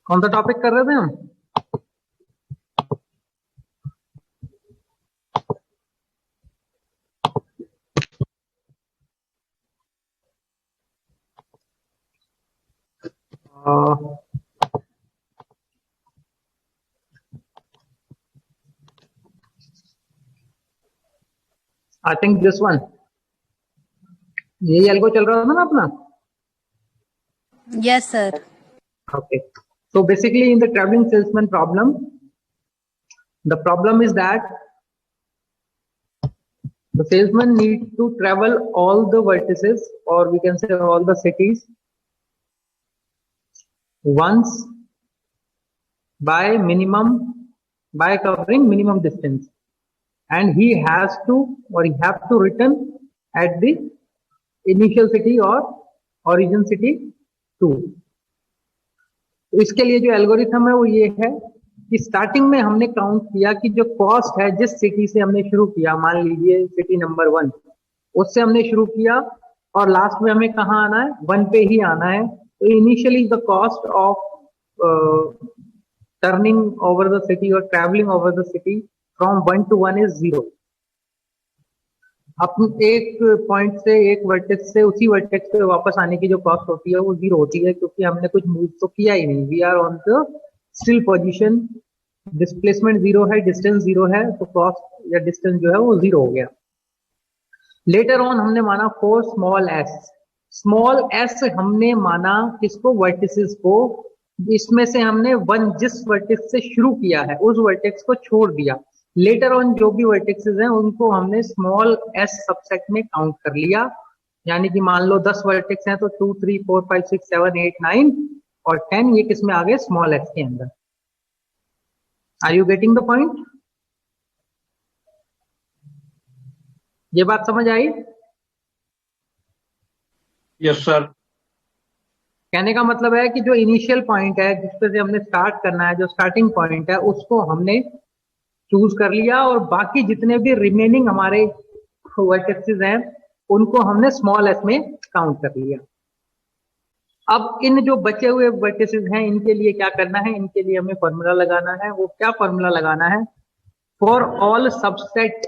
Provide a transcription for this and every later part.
कौन सा टॉपिक कर रहे थे हम? आई थिंक दिस वन, यही एल्गो चल रहा था ना अपना. Yes, sir. Okay. So basically in the traveling salesman problem, the problem is that the salesman needs to travel all the vertices, or we can say all the cities, once by covering minimum distance, and he has to, or he have to return at the initial city or origin city 2. तो इसके लिए जो algorithm है वो ये है कि starting में हमने काउंट किया कि जो कॉस्ट है जिस सिटी से हमने शुरू किया, मान लीजिए सिटी नंबर 1, उससे हमने शुरू किया और लास्ट में हमें कहाँ आना है, 1 पे ही आना है. तो initially the cost of turning over the city और travelling over the city from 1 to 1 is 0. अब एक पॉइंट से, एक वर्टेक्स से उसी वर्टेक्स पे वापस आने की जो कॉस्ट होती है वो 0 होती है, क्योंकि हमने कुछ मूव तो किया ही नहीं. We are on the still position, displacement 0 है, डिस्टेंस 0 है, तो कॉस्ट या डिस्टेंस जो है वो 0 हो गया. लेटर ऑन हमने माना for small S. Small S हमने माना किसको? वर्टिसेस को. इसमें से हमने जिस वर्टेक्स से शुरू किया है उस वर्टेक्स को छोड़ दिया. लेटर ऑन जो भी वर्टेक्सेस हैं उनको हमने स्मॉल एस सबसेट में काउंट कर लिया. यानी कि मान लो 10 वर्टेक्स हैं तो 2 3 4 5 6 7 8 9 और 10 ये किसमें आ गए? स्मॉल एस के अंदर. Are you getting the point? ये बात समझ आई? Yes sir. कहने का मतलब है कि जो इनिशियल पॉइंट है जिस पे से हमने स्टार्ट करना है, जो स्टार्टिंग पॉइंट है उसको हमने चूज कर लिया और बाकी जितने भी रिमेनिंग हमारे वर्टेक्सेस हैं उनको हमने स्मॉल एस में काउंट कर लिया. अब इन जो बचे हुए वर्टेक्सेस हैं इनके लिए क्या करना है? इनके लिए हमें फॉर्मूला लगाना है. वो क्या फॉर्मूला लगाना है? For all subset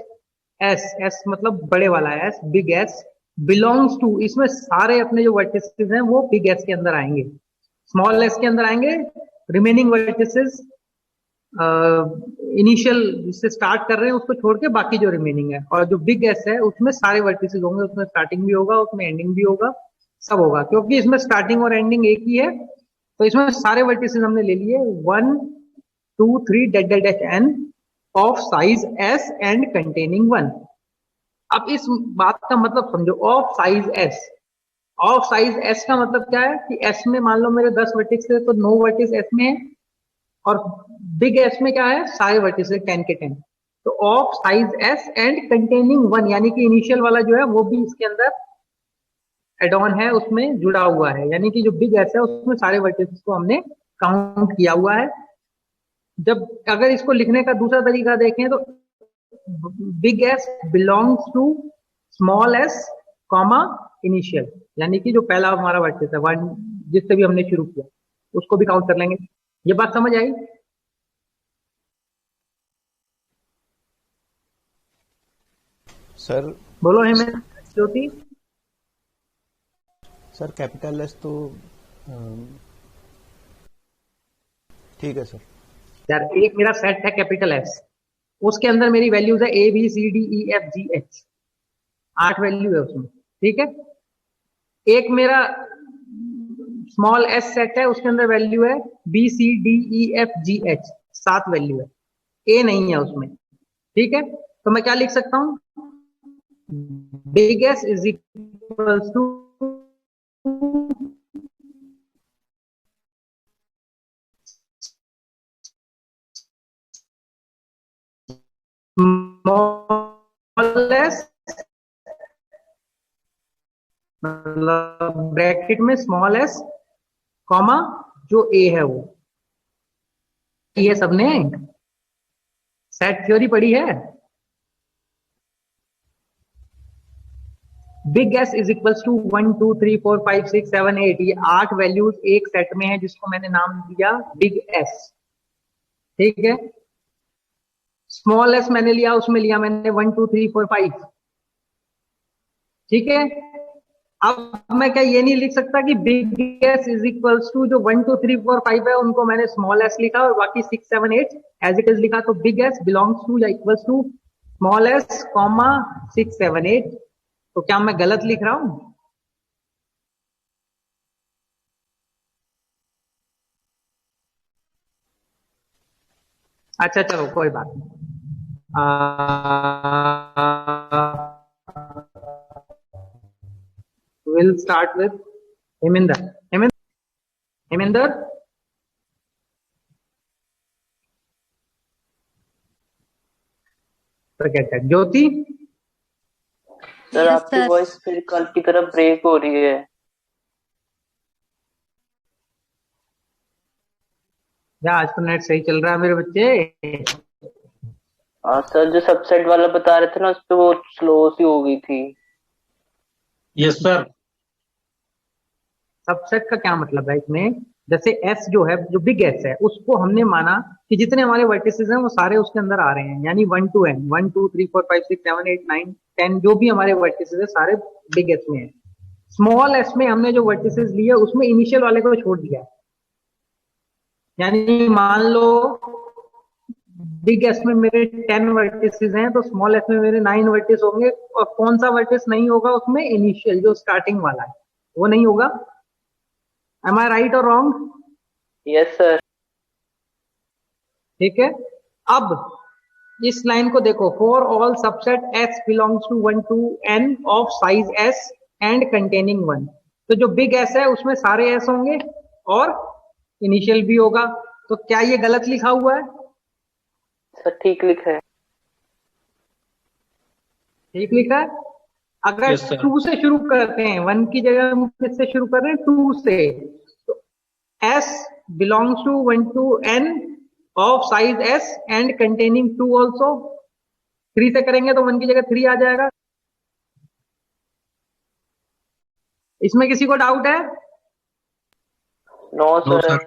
S, S मतलब बड़े वाला S, big S, belongs to, इसमें सारे अपने जो वर्टेक्सेस हैं वो बिग एस के अंदर आएंगे, स्मॉल एस के अंदर आएंगे. रिमेनिंग वर्टेक्सेस इनिशियल जिससे स्टार्ट कर रहे हैं उसको छोड़ के बाकी जो रिमेनिंग है, और जो बिग एस है उसमें सारे वर्टिसेस होंगे, उसमें स्टार्टिंग भी होगा, उसमें एंडिंग भी होगा, सब होगा. क्योंकि इसमें स्टार्टिंग और एंडिंग एक ही है तो इसमें सारे वर्टिसेस हमने ले लिए 1 2 3 dash dash dash n of size s and containing 1. अब इस बात का मतलब समझो, of size s. Of size s का मतलब क्या है कि s में मान लो मेरे 10 वर्टिक्स है तो 9 वर्टिक्स s में है, और बिग एस में क्या है? सारे वर्टिसेस 10 के 10. तो of size S and containing 1, यानी कि इनिशियल वाला जो है वो भी इसके अंदर एड ऑन है, उसमें जुड़ा हुआ है. यानी कि जो बिग एस है उसमें सारे वर्टिसेस को हमने काउंट किया हुआ है. जब अगर इसको लिखने का दूसरा तरीका देखें तो big S belongs to small S comma initial, यानी कि जो पहला हमारा वर्टिस है, वन जिससे भी हमने शुरू किया उसको भी काउंट कर लेंगे. ये बात समझ आई? सर बोलो हेमंत ज्योति. सर कैपिटल एस तो ठीक है सर. यार एक मेरा सेट है कैपिटल एस, उसके अंदर मेरी वैल्यूज है A B C D E F G H, 8 value है उसमें. ठीक है. एक मेरा स्मॉल एस सेट है, उसके अंदर वैल्यू है B C D E F G H, 7 value है, ए नहीं है उसमें. ठीक है. तो मैं क्या लिख सकता हूं? Big S is equals to small S, मतलब ब्रैकेट में स्मॉल एस कॉमा जो ए है वो. ये सबने सेट थ्योरी पढ़ी है? Big S is equals to 1 2 3 4 5 6 7 8, ये 8 वैल्यूज एक सेट में है जिसको मैंने नाम दिया बिग एस। ठीक है, स्मॉल एस मैंने लिया, उसमें लिया मैंने 1 2 3 4 5। ठीक है, अब मैं क्या ये नहीं लिख सकता कि big S is equals to जो 1 2 3 4 5 है उनको मैंने स्मॉल एस लिखा और बाकी 6 7 8 एज इट इज लिखा, तो बिग एस बिलोंग्स टू या equals to small S comma 6 7 8। तो क्या मैं गलत लिख रहा हूं? अच्छा चलो कोई बात नहीं। Will start with Heminder. Heminder, Jyoti. Sir yes आपकी सर। वॉइस फिर कल की तरफ ब्रेक हो रही है। या आज तो नेट सही चल रहा है मेरे बच्चे। हाँ सर, जो सबसेट वाला बता रहे थे ना, उस पे वो स्लो सी हो गई थी। Yes sir. सबसेट का क्या मतलब है इसमें? जैसे एस जो है, जो बिग एस है, उसको हमने माना कि जितने हमारे वर्टिसेस हैं वो सारे उसके अंदर आ रहे हैं, यानी 1 टू एन, 1 2 3 4 5 6 7 8 9 10 जो भी हमारे वर्टिसेस है सारे बिग एस में है। स्मॉल एस में हमने जो वर्टिसेस लिए उसमें इनिशियल वाले को छोड़ दिया, यानी मान लो बिग एस में मेरे 10 वर्टिसेस हैं तो स्मॉल एस में मेरे 9 वर्टिस होंगे, और कौन सा वर्टिस नहीं होगा उसमें? इनिशियल जो स्टार्टिंग वाला है वो नहीं होगा। एम आई राइट और रॉन्ग? Yes sir. ठीक है, अब इस लाइन को देखो, for all subset S belongs to 1 to N of size S and containing 1। तो जो बिग एस है उसमें सारे एस होंगे और इनिशियल भी होगा। तो क्या ये गलत लिखा हुआ है? सर ठीक लिखा है। ठीक लिखा है। अगर Yes, sir. 2 से शुरू करते हैं, 1 की जगह हम किससे शुरू कर रहे हैं? 2 से। तो S belongs to 1 to n of size S and containing 2 also। 3 से करेंगे तो 1 की जगह 3 आ जाएगा। इसमें किसी को डाउट है? नो No, सर। sir.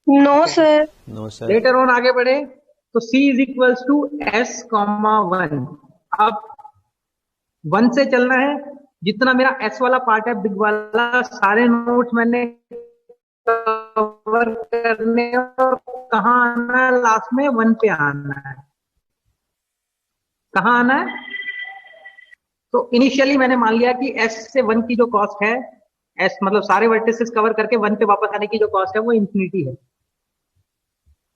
No sir. No sir. Later on आगे बढ़े तो C is equals to S comma 1। अब 1 से चलना है, जितना मेरा S वाला पार्ट है बिग वाला, सारे नोट्स मैंने कवर करने और कहाँ आना है? लास्ट में 1 पे आना है। कहाँ आना है? तो इनिशियली मैंने मान लिया कि S से 1 की जो कॉस्ट है, S मतलब सारे वर्टिसेस कवर करके 1 पे वापस आने की जो कॉस्ट है वो इंफिनिटी है।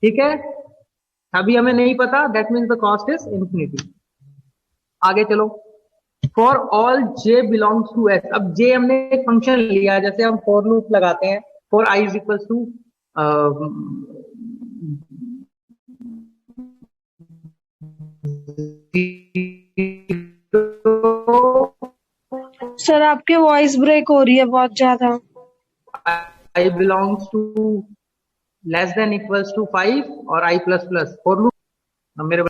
ठीक है, अभी हमें नहीं पता, that means the cost is infinity. आगे चलो, for all j belongs to s। अब j हमने एक फंक्शन लिया, जैसे हम फॉर लूप लगाते हैं, for i is equals to sir आपकी वॉइस ब्रेक हो रही है बहुत ज्यादा। i belongs to less than equals to 5 और i plus plus for loop. मेरे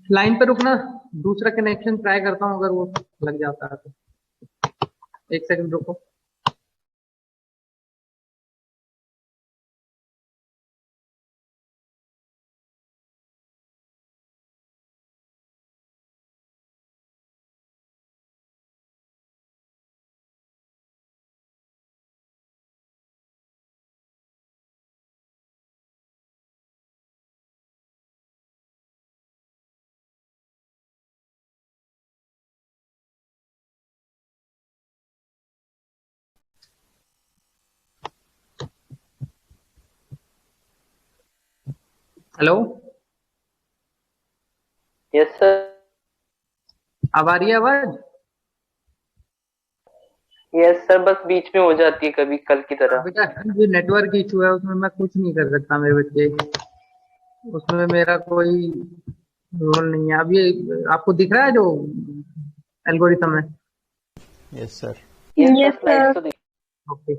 लाइन पे रुकना, दूसरा कनेक्शन ट्राई करता हूं, अगर वो लग जाता है तो। एक सेकंड रुको। Hello, yes sir. अब आ रही है आवाज? यस सर, बस बीच में हो जाती है कभी, कल की तरह। बेटा जो नेटवर्क इशू है उसमें मैं कुछ नहीं कर सकता मेरे बच्चे, उसमें मेरा कोई रोल नहीं है। अब ये आपको दिख रहा है जो एल्गोरिथम है? Yes sir. Yes, slide sir. तो देखिए। ओके,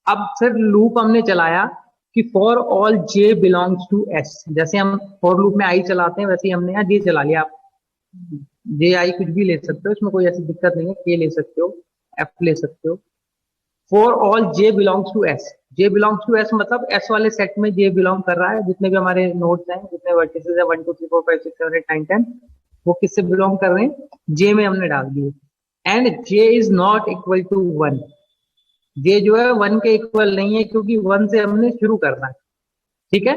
अब फिर लूप हमने चलाया कि for all j belongs to s। जैसे हम फॉर लूप में i चलाते हैं वैसे ही हमने यहाँ j चला लिया। जे आई कुछ भी ले सकते हो, इसमें कोई ऐसी दिक्कत नहीं है, के ले सकते हो, एफ ले सकते हो। For all J belongs to S, J belongs to S मतलब एस वाले सेट में जे बिलोंग कर रहा है, जितने भी हमारे नोड्स हैं, जितने वर्टिसेस है 1 2 3 4 5 6 7 8 9 10, वो किससे बिलोंग कर रहे हैं, जे में हमने डाल दिए। And J is not equal to 1, J जो है 1 के इक्वल नहीं है, क्योंकि 1 से हमने शुरू करना है। ठीक है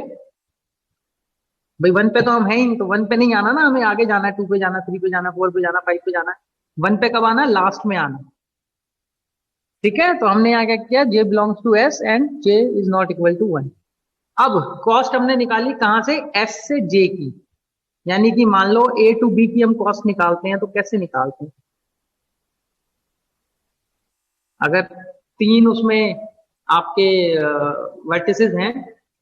भाई, 1 पे तो हम है ही, तो 1 पे नहीं आना ना, हमें आगे जाना है, 2 पे जाना, 3 पे जाना, 4 पे जाना, 5 पे जाना है। 1 पे कब आना, लास्ट में आना। ठीक है, तो हमने यहाँ क्या किया, J belongs to S and J is not equal to 1। अब कॉस्ट हमने निकाली कहां से, एस से जे की, यानी कि मान लो ए टू बी की हम कॉस्ट निकालते हैं, तो कैसे निकालते हैं, अगर 3 उसमें आपके वर्टिसेस हैं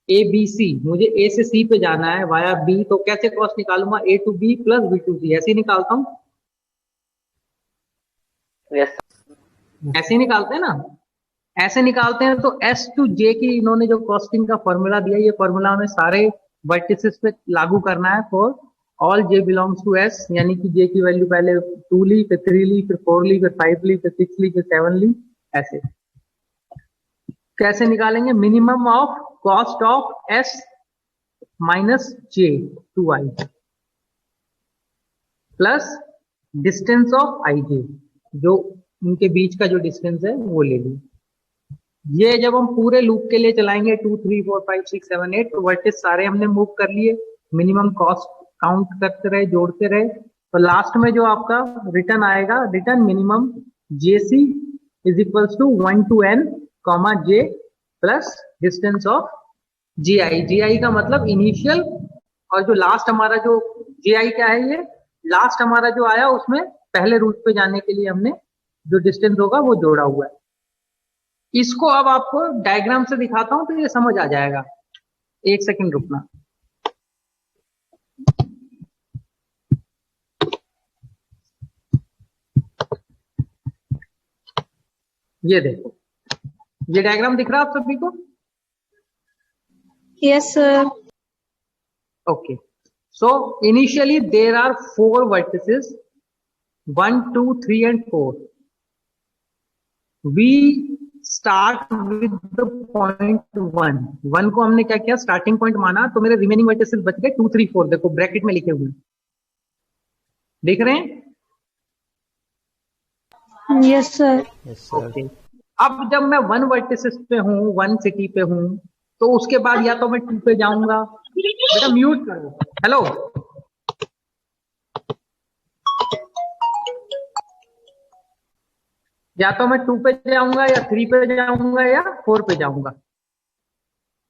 ए बी सी, मुझे ए से सी पे जाना है वाया बी, तो कैसे कॉस्ट निकालूंगा, A to B plus B to C, ऐसे ही निकालता हूं। यस ऐसे ही निकालते हैं ना, ऐसे निकालते हैं। तो एस टू जे की इन्होंने जो कॉस्टिंग का फॉर्मूला दिया, ये फॉर्मूला हमें सारे वर्टिसेस पे लागू करना है for all J belongs to S, यानी कि जे की वैल्यू पहले 2 ली, फिर 3 ली, फिर 4 ली, फिर 5 ली, फिर 6 ली, फिर 7 ली, ऐसे। कैसे निकालेंगे, minimum of cost of S minus J to I plus distance of I J, जो उनके बीच का जो डिस्टेंस है वो ले ली। ये जब हम पूरे लूप के लिए चलाएंगे 2 3 4 5 6 7 8, तो वर्टिस सारे हमने मूव कर लिए, मिनिमम कॉस्ट काउंट करते रहे, जोड़ते रहे, तो लास्ट में जो आपका रिटर्न आएगा, return minimum JC is equals to 1 to n comma J plus distance of G I. G I का मतलब इनिशियल, और जो लास्ट हमारा जो जी आई क्या है, ये लास्ट हमारा जो आया उसमें पहले रूट पे जाने के लिए हमने जो डिस्टेंस होगा वो जोड़ा हुआ है। इसको अब आपको डायग्राम से दिखाता हूं तो ये समझ आ जाएगा, एक सेकंड रुकना। ये देखो, ये डायग्राम दिख रहा है आप सभी को? Yes sir. Okay. So initially there are 4 vertices, 1 2 3 and 4. We start with the point 1. 1 को हमने क्या किया, स्टार्टिंग पॉइंट माना, तो मेरे रिमेनिंग वर्टिसेस बच गए 2 3 4, देखो ब्रैकेट में लिखे हुए देख रहे हैं। Yes sir. Yes, sir. Okay. अब जब मैं 1 वर्टिसेस पे हूँ, 1 सिटी पे हूँ, तो उसके बाद या तो मैं 2 पे जाऊंगा, बेटा म्यूट करो, हेलो, या तो मैं 2 पे जाऊंगा या 3 पे जाऊंगा या 4 पे जाऊंगा।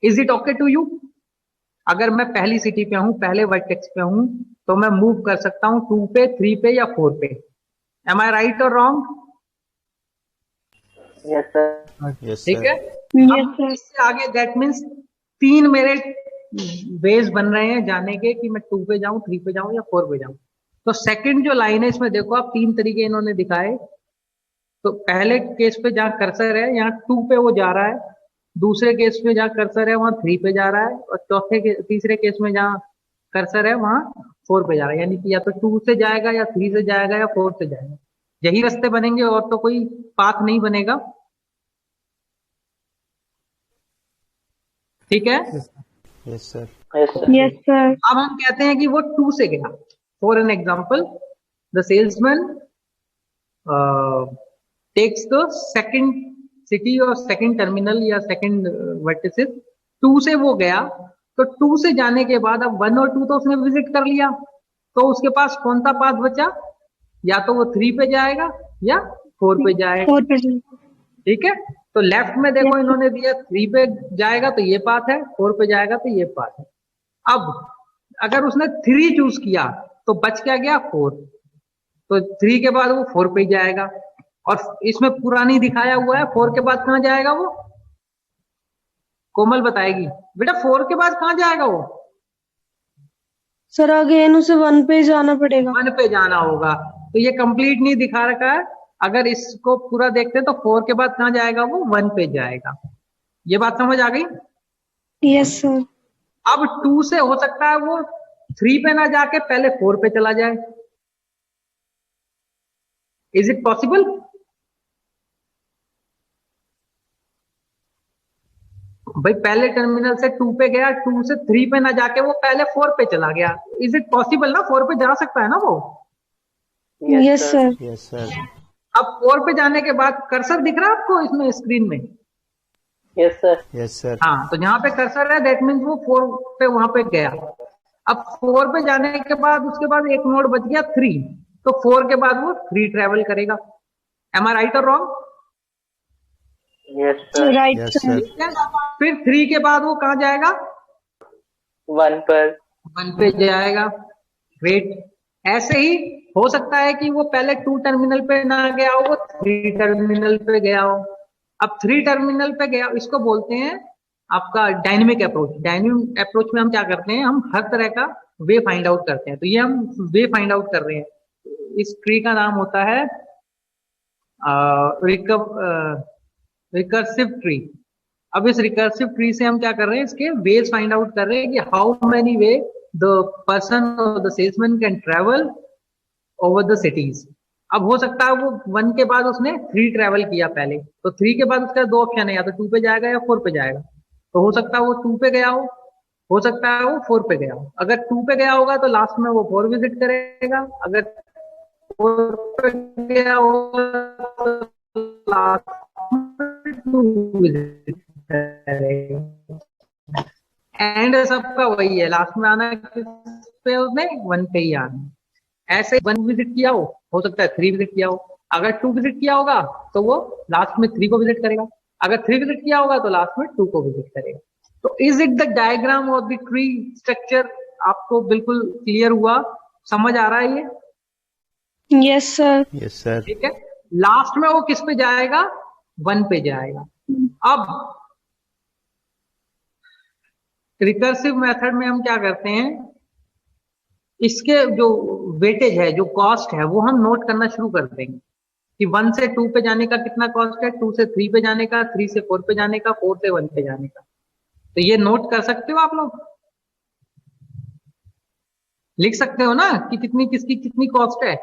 Is it okay to you? अगर मैं पहली सिटी पे हूं, पहले वर्टेक्स पे हूं, तो मैं मूव कर सकता हूं 2 पे, 3 पे या 4 पे। एम आई राइट और रॉन्ग? Yes sir. Yes, ठीक sir. है, यस अब सर। इससे आगे दैट मीन्स 3 मेरे वेज बन रहे हैं जाने के, कि मैं 2 पे जाऊं, 3 पे जाऊं या 4 पे जाऊं। तो सेकंड जो लाइन है इसमें देखो आप, 3 तरीके इन्होंने दिखाए। तो पहले केस पे जहां कर्सर है यहाँ 2 पे वो जा रहा है, दूसरे केस में जहां कर्सर है वहां 3 पे जा रहा है, और तीसरे केस में जहां कर्सर है वहां 4 पे जा रहा है। यानी कि या तो 2 से जाएगा या 3 से जाएगा या 4 से जाएगा, यही रास्ते बनेंगे और तो कोई पाथ नहीं बनेगा। ठीक है, Yes, sir. Yes sir. Yes sir. अब हम कहते हैं कि वो 2 से गया। For an example, the salesman takes the second city और सेकंड टर्मिनल या सेकंड वर्टिसेस, 2 से वो गया, तो 2 से जाने के बाद अब 1 और 2 तो उसने विजिट कर लिया, तो उसके पास कौन सा पाथ बचा, या तो वो 3 पे जाएगा या 4 पे जाएगा। 4%। ठीक है, तो लेफ्ट में देखो इन्होंने दिया 3 पे जाएगा तो ये पाथ है, 4 पे जाएगा तो ये पाथ है। अब अगर उसने 3 चूज किया तो बच क्या गया 4, तो 3 के बाद वो 4 पे ही जाएगा। और इसमें पुरानी दिखाया हुआ है 4 के बाद कहां जाएगा वो, कोमल बताएगी बेटा 4 के बाद कहां जाएगा वो। सर अगेन उसे 1 पे जाना पड़ेगा। 1 पे जाना होगा, तो ये कंप्लीट नहीं दिखा रखा है। अगर इसको पूरा देखते हैं तो 4 के बाद कहां जाएगा वो, 1 पे जाएगा। ये बात समझ आ गई? Yes sir. अब 2 से हो सकता है वो 3 पे ना जाके पहले 4 पे चला जाए, इज इट पॉसिबल? भाई पहले टर्मिनल से 2 पे गया, 2 से 3 पे ना जाके वो पहले 4 पे चला गया। इज इट पॉसिबल ना? 4 पे जा सकता है ना वो? Yes sir. Yes, sir. अब 4 पे जाने के बाद कर्सर दिख रहा है आपको इसमें स्क्रीन में? Yes sir. Yes, sir. हाँ, तो जहां पे कर्सर है दैट मीन्स वो 4 पे वहां पे गया। अब 4 पे जाने के बाद उसके बाद एक नोड बच गया 3, तो 4 के बाद वो 3 ट्रेवल करेगा। एम आई राइट और wrong? Yes sir. Right Yes, sir. sir. फिर 3 के बाद वो कहाँ जाएगा? 1 पर। 1 पे जाएगा। ग्रेट। ऐसे ही हो सकता है कि वो पहले 2 टर्मिनल पे ना गया हो, वो 3 टर्मिनल पे गया हो। अब 3 टर्मिनल पे गया, इसको बोलते हैं आपका डायनेमिक अप्रोच। डायनेमिक अप्रोच में हम क्या करते हैं, हम हर तरह का वे फाइंड आउट करते हैं। तो ये हम वे फाइंड आउट कर रहे हैं। इस ट्री का नाम होता है रिकर्सिव ट्री। अब इस रिकर्सिव ट्री से हम क्या कर रहे हैं, इसके वेज फाइंड आउट कर रहे हैं कि how many way the person और the salesman can travel over the cities. अब हो सकता है वो 1 के बाद उसने 3 ट्रेवल किया पहले, तो 3 के बाद उसका 2 ऑप्शन है, या तो 2 पे जाएगा या 4 पे जाएगा। तो हो सकता है वो 2 पे गया हो सकता है वो 4 पे गया हो। अगर 2 पे गया होगा तो लास्ट में वो 4 विजिट करेगा। अगर 4 पे गया होगा तो लास्ट में 2 विजिट करेगा। एंड सबका वही है, लास्ट में आना किस पे, उसने 1 पे ही आना। ऐसे 1 विजिट किया हो सकता है 3 विजिट किया हो। अगर 2 विजिट किया होगा तो वो लास्ट में 3 को विजिट करेगा। अगर 3 विजिट किया होगा तो लास्ट में 2 को विजिट करेगा। तो is it the diagram of the tree structure? आपको बिल्कुल क्लियर हुआ? समझ आ रहा है ये? Yes sir. Yes, sir. ठीक है। लास्ट में वो किस पे जाएगा? 1 पे जाएगा। अब रिकर्सिव मेथड में हम क्या करते हैं, इसके जो वेटेज है, जो कॉस्ट है, वो हम नोट करना शुरू कर देंगे कि 1 से 2 पे जाने का कितना कॉस्ट है, 2 से 3 पे जाने का, 3 से 4 पे जाने का, 4 से 1 पे जाने का। तो ये नोट कर सकते हो आप लोग? लिख सकते हो ना कि कितनी किसकी कितनी कॉस्ट है?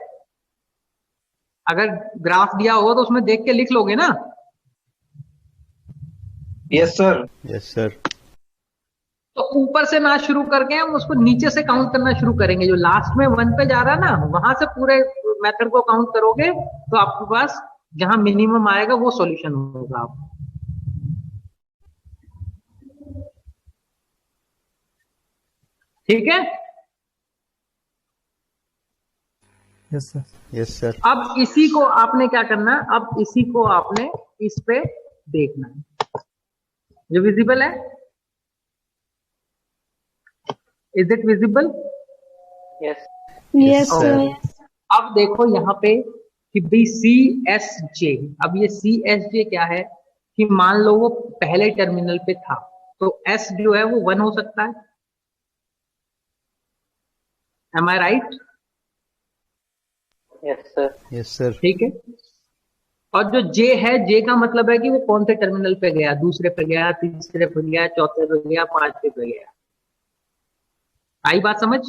अगर ग्राफ दिया हो तो उसमें देख के लिख लोगे ना? Yes sir. Yes, sir. तो ऊपर से मैच शुरू करके हम उसको नीचे से काउंट करना शुरू करेंगे। जो लास्ट में 1 पे जा रहा है ना, वहां से पूरे मेथड को काउंट करोगे तो आपके पास जहां मिनिमम आएगा वो सॉल्यूशन होगा। आप ठीक है? Yes sir. Yes, sir. अब इसी को आपने क्या करना है, अब इसी को आपने इस पे देखना है। ये विजिबल है? Is it visible? Yes. Yes sir. Sir. अब देखो यहाँ पे कि भाई सी एस जे। अब ये सी एस जे क्या है कि मान लो वो पहले टर्मिनल पे था, तो एस जो है वो 1 हो सकता है। Am I right? Yes sir. Yes, sir. ठीक है। और जो जे है, जे का मतलब है कि वो कौन से टर्मिनल पे गया, दूसरे पे गया, तीसरे पे गया, चौथे पे गया, पांचवे पे गया। आई बात समझ?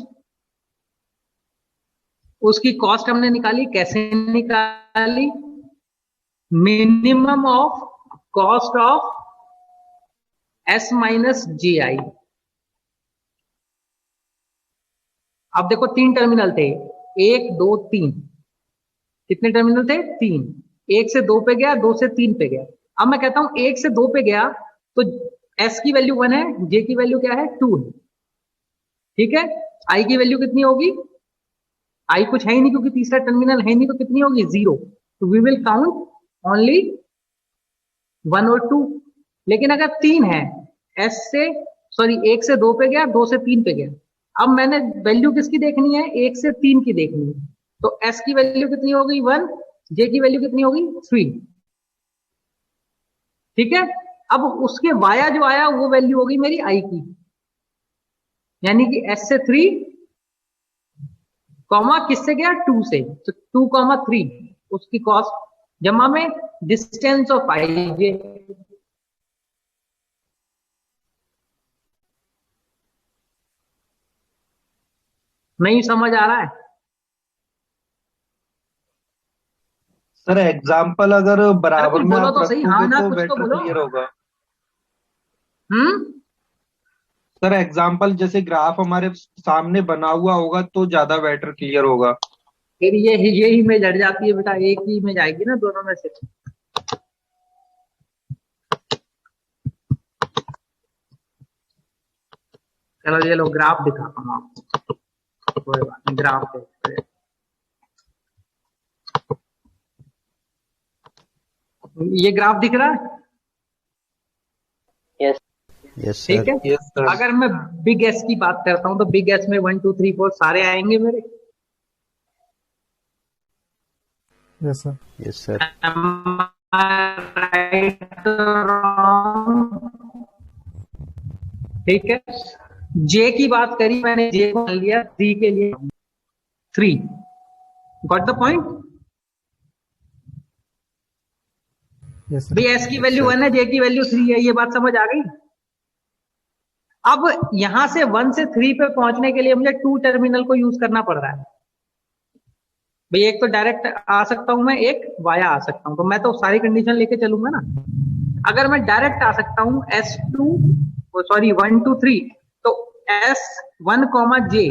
उसकी कॉस्ट हमने निकाली, कैसे निकाली? Minimum of cost of S minus G I. अब देखो 3 टर्मिनल थे, 1 2 3। कितने टर्मिनल थे? 3। 1 से 2 पे गया, 2 से 3 पे गया। अब मैं कहता हूं 1 से 2 पे गया तो एस की वैल्यू 1 है, जे की वैल्यू क्या है? 2 है। ठीक है। आई की वैल्यू कितनी होगी? आई कुछ है ही नहीं क्योंकि तीसरा टर्मिनल है नहीं, तो कितनी होगी? 0। तो वी विल काउंट ओनली 1 और 2। लेकिन अगर 3 है, एस से सॉरी 1 से 2 पे गया, 2 से 3 पे गया। अब मैंने वैल्यू किसकी देखनी है? 1 से 3 की देखनी है। तो एस की वैल्यू कितनी होगी? 1। जे की वैल्यू कितनी होगी? 3। ठीक है। अब उसके वाया जो आया वो वैल्यू होगी मेरी आई की, यानी कि एस से 3 कॉमा किससे गया? 2 से। तो 2 कॉमा 3 उसकी कॉस्ट जमा में डिस्टेंस ऑफ आई जे। नहीं समझ आ रहा है? सर एग्जाम्पल अगर अरे बराबर कुछ में बोलो आप तो सही, हाँ रखोगे ना तो कुछ तो वेक्टर बोलो। क्लियर होगा। हम्म। सर एग्जाम्पल जैसे ग्राफ हमारे सामने बना हुआ होगा तो ज्यादा वेक्टर क्लियर होगा। फिर ये इमेज हट जाती है बेटा, एक ही इमेज आएगी ना दोनों में से। चलो ये लो ग्राफ दिखाता हूँ आपको, कोई बात नहीं, ग्राफ देखते हैं। ये ग्राफ दिख रहा है? यस। Yes, ठीक sir. है। Yes sir. अगर मैं बिग एस की बात करता हूँ तो बिग एस में 1 2 3 4 सारे आएंगे मेरे। Yes, sir. Yes, sir. Am I right or wrong? ठीक है। जे की बात करी मैंने, जे को मान लिया 3 के लिए 3। Got the point? Yes, sir. भाई एस की Yes, वैल्यू sir. 1 है, जे की वैल्यू 3 है, ये बात समझ आ गई। अब यहां से 1 से 3 पे पहुंचने के लिए मुझे 2 टर्मिनल को यूज करना पड़ रहा है। भाई एक तो डायरेक्ट आ सकता हूं मैं, एक वाया आ सकता हूं, तो मैं तो सारी कंडीशन लेके चलूंगा ना। अगर मैं डायरेक्ट आ सकता हूं S2 सॉरी 1 2 3, तो S1 जे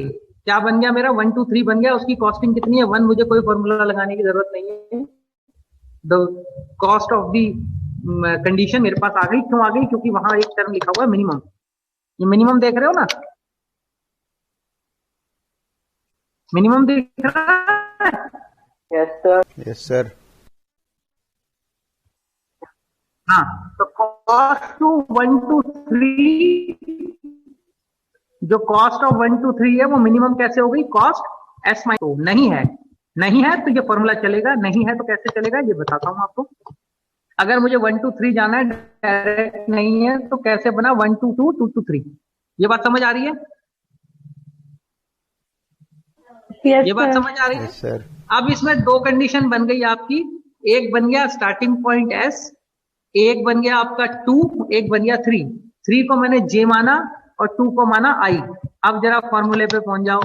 क्या बन गया मेरा? 1 2 3 बन गया। उसकी कॉस्टिंग कितनी है? 1। मुझे कोई फॉर्मूला लगाने की जरूरत नहीं है। The cost of the condition मेरे पास आ गई। क्यों आ गई? क्योंकि वहां एक टर्म लिखा हुआ है मिनिमम। ये मिनिमम देख रहे हो ना? मिनिमम देख रहा है? Yes sir. Yes, sir. हाँ, तो कॉस्ट टू 1 2 3, जो कॉस्ट ऑफ 1 2 3 है वो मिनिमम कैसे हो गई? Cost S minus. नहीं है, नहीं है तो ये फॉर्मूला चलेगा, नहीं है तो कैसे चलेगा ये बताता हूं आपको। अगर मुझे 1 2 3 जाना है, डायरेक्ट नहीं है, तो कैसे बना? 1 2 2 2 2 3। ये बात समझ आ रही है? Yes, ये बात sir. समझ आ रही है? Yes, sir. अब इसमें 2 कंडीशन बन गई आपकी। एक बन गया स्टार्टिंग पॉइंट एस, एक बन गया आपका 2, एक बन गया 3। 3 को मैंने जे माना और 2 को माना आई। अब जरा फॉर्मूले पे पहुंच जाओ।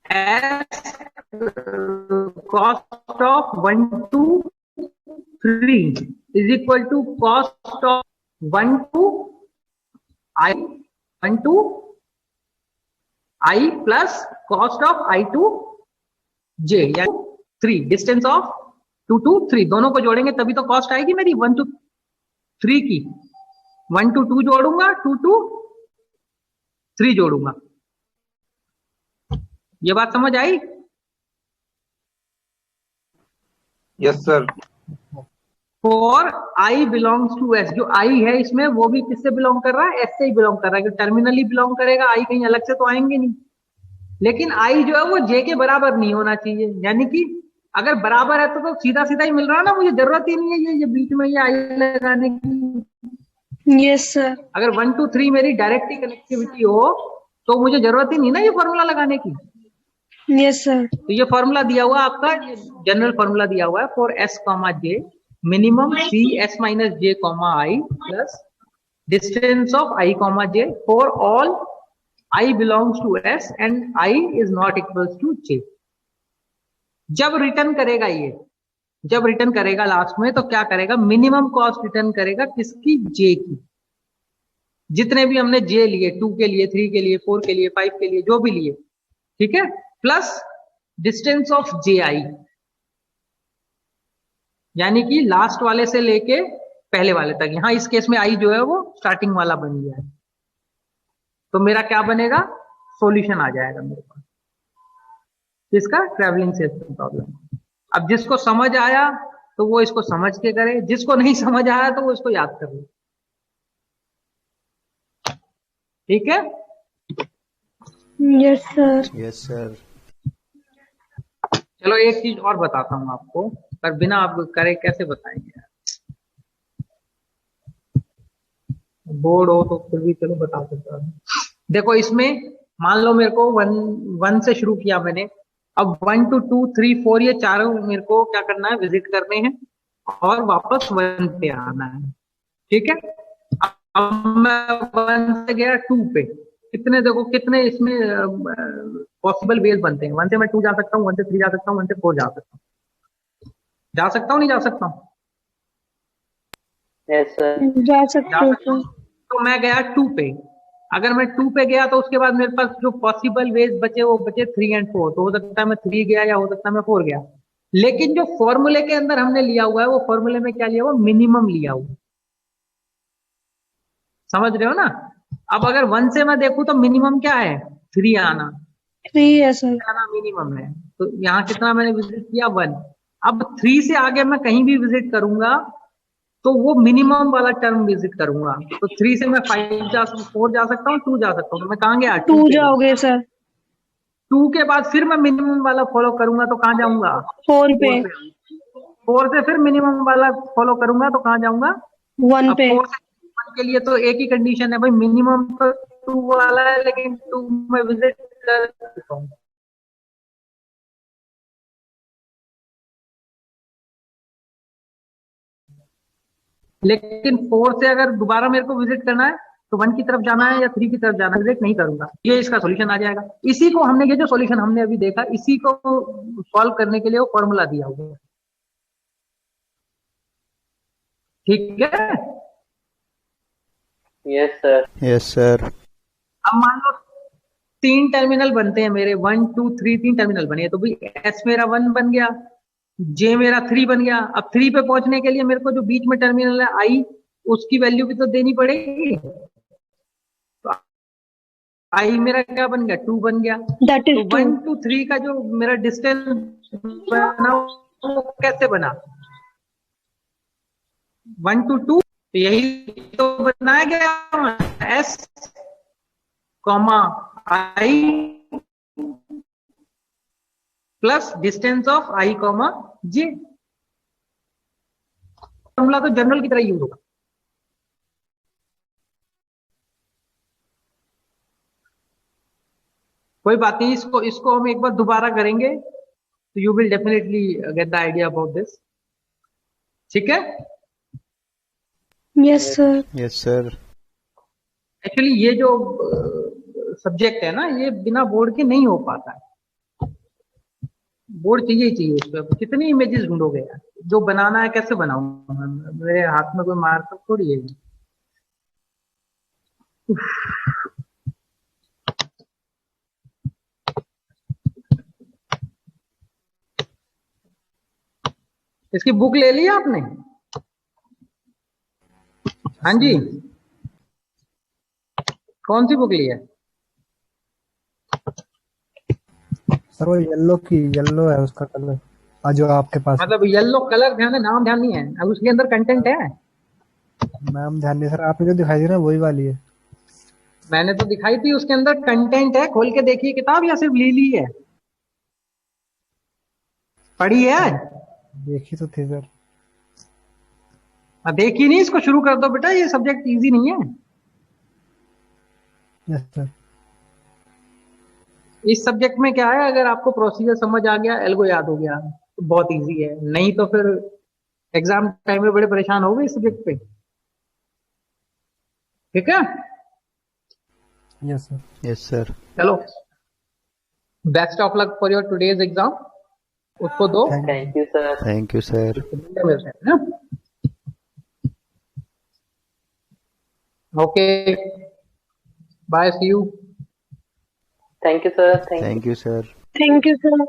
S cost of 1 2 3 is equal to cost of 1 2 I 1 2 I plus cost of I 2 J या 3। डिस्टेंस ऑफ 2 2 3 दोनों को जोड़ेंगे तभी तो कॉस्ट आएगी मेरी 1 2 3 की। 1 2 2 जोड़ूंगा, 2 2 3 जोड़ूंगा। ये बात समझ आई? Yes sir. For I belongs to S, जो आई है इसमें वो भी किससे बिलोंग कर रहा है? एस से ही बिलोंग कर रहा है, क्योंकि टर्मिनली बिलोंग करेगा, आई कहीं अलग से तो आएंगे नहीं। लेकिन आई जो है वो जे के बराबर नहीं होना चाहिए, यानी कि अगर बराबर है तो सीधा सीधा ही मिल रहा है ना, मुझे जरूरत ही नहीं है ये बीच में ये आई लगाने की। Yes, sir. अगर 1 2 3 मेरी डायरेक्ट कनेक्टिविटी हो तो मुझे जरूरत ही नहीं ना ये फॉर्मूला लगाने की। Yes, sir. तो ये फॉर्मूला दिया हुआ आपका, जनरल फॉर्मूला दिया हुआ है for S comma J minimum C S minus J comma I plus distance of I comma J for all I belongs to S and I is not equals to J. जब return करेगा ये, जब return करेगा last में तो क्या करेगा? Minimum cost return करेगा किसकी? जे की। जितने भी हमने जे लिए, 2 के लिए, 3 के लिए, 4 के लिए, 5 के लिए, जो भी लिए, ठीक है, प्लस डिस्टेंस ऑफ जे आई, यानी कि लास्ट वाले से लेके पहले वाले तक। यहां इस केस में आई जो है वो स्टार्टिंग वाला बन गया है, तो मेरा क्या बनेगा? सॉल्यूशन आ जाएगा मेरे पास इसका ट्रैवलिंग सिस्टम प्रॉब्लम। अब जिसको समझ आया तो वो इसको समझ के करे, जिसको नहीं समझ आया तो वो इसको याद कर ले। ठीक है? Yes, sir. Yes, sir. चलो एक चीज और बताता हूं आपको, पर बिना आप करे कैसे बताएंगे? बोर्ड हो तो फिर भी चलो बता सकता हूं। देखो इसमें मान लो मेरे को 1 से शुरू किया मैंने, अब 1 2 2 3 4 ये चारों मेरे को क्या करना है? विजिट करने हैं और वापस 1 पे आना है। ठीक है? अब मैं 1 से गया 2 पे, कितने देखो कितने इसमें पॉसिबल वेज बनते हैं। 1 से मैं 2 जा सकता हूँ, 1 से 3 जा सकता हूँ, 1 से 4 जा सकता हूँ। जा सकता हूँ नहीं जा सकता हूँ? Yes sir. जा सकते जा हो सकता हूँ। सर। तो मैं गया 2 पे। अगर मैं 2 पे गया तो उसके बाद मेरे पास जो पॉसिबल वेज बचे वो बचे 3 एंड 4। तो हो सकता है मैं 3 गया या हो सकता है मैं 4 गया। लेकिन जो फॉर्मूले के अंदर हमने लिया हुआ है वो फॉर्मूले में क्या लिया हुआ, मिनिमम लिया हुआ। समझ रहे हो ना? अब अगर 1 से मैं देखूं तो मिनिमम क्या है, 3 आना। 3 है सर। आना मिनिमम है। तो यहाँ कितना मैंने विजिट किया, 1। अब 3 से आगे मैं कहीं भी विजिट करूंगा तो वो मिनिमम वाला टर्म विजिट करूंगा। तो 3 से मैं 5 जा 4 जा सकता हूँ, 2 जा सकता हूँ। तो मैं कहाँ गया, 2 2 पे गया। जाओगे सर। 2 के बाद फिर मैं मिनिमम वाला फॉलो करूंगा तो कहाँ जाऊंगा, 4 पे। 4 पे। 4 से फिर मिनिमम वाला फॉलो करूंगा तो कहाँ जाऊंगा, 1 अब पे। 4 से 1 के लिए तो एक ही कंडीशन है भाई, मिनिमम तो 2 वाला है, लेकिन 2 में विजिट कर सकता हूँ। लेकिन 4 से अगर दोबारा मेरे को विजिट करना है तो 1 की तरफ जाना है या 3 की तरफ जाना है, विजिट नहीं करूंगा। ये इसका सॉल्यूशन आ जाएगा। इसी को हमने, ये जो सॉल्यूशन हमने अभी देखा, इसी को सॉल्व करने के लिए वो फॉर्मूला दिया हुआ है। ठीक है? Yes sir. Yes sir. अब मान लो 3 टर्मिनल बनते हैं मेरे, 1 2 3, 3 टर्मिनल बने। तो भाई एस मेरा 1 बन गया, जे मेरा 3 बन गया। अब 3 पे पहुंचने के लिए मेरे को जो बीच में टर्मिनल है आई, उसकी वैल्यू भी तो देनी पड़ेगी। तो आई मेरा क्या बन गया, 2 बन गया। दैट तो इज 2। 1 to 3 का जो मेरा डिस्टेंस बना वो कैसे बना, 1 to 2। तो यही तो बनाया गया, S comma I plus distance of I comma J. Formula तो जनरल की तरह यूज होगा। कोई बात नहीं, इसको इसको हम एक बार दोबारा करेंगे तो you will definitely get the idea about this. ठीक है? Yes sir. Yes sir. Actually ये जो सब्जेक्ट है ना, ये बिना बोर्ड के नहीं हो पाता है। बोर्ड चाहिए ही चाहिए। इस पे कितनी इमेजेस ढूंढोगे यार, जो बनाना है कैसे बनाऊंगा, मेरे हाथ में कोई मार्कर थोड़ी है। इसकी बुक ले ली आपने? हाँ जी, कौन सी बुक ली है? सर वो येलो है उसका कलर, जो आपके पास है। मतलब येलो कलर ध्यान है, नाम ध्यान नहीं है। अब उसके अंदर कंटेंट है? मैम ध्यान नहीं सर, आपने जो दिखाई दी ना वही वाली है। मैंने तो दिखाई थी, उसके अंदर कंटेंट है। खोल के देखिए किताब, या सिर्फ ले ली है, पढ़ी है? देखी तो थी सर। देखी नहीं, इसको शुरू कर दो बेटा, ये सब्जेक्ट इजी नहीं है। Yes sir. इस सब्जेक्ट में क्या है, अगर आपको प्रोसीजर समझ आ गया, एल्गो याद हो गया तो बहुत इजी है। नहीं तो फिर एग्जाम टाइम में बड़े परेशान हो गए इस सब्जेक्ट पे। ठीक है? Yes sir. Yes sir. चलो, best of luck for your today's exam. उसको दो। Thank you sir. Thank you sir. मिलते हैं ना? Okay, bye, see you. Thank you sir. Thank you. Thank you sir. Thank you sir.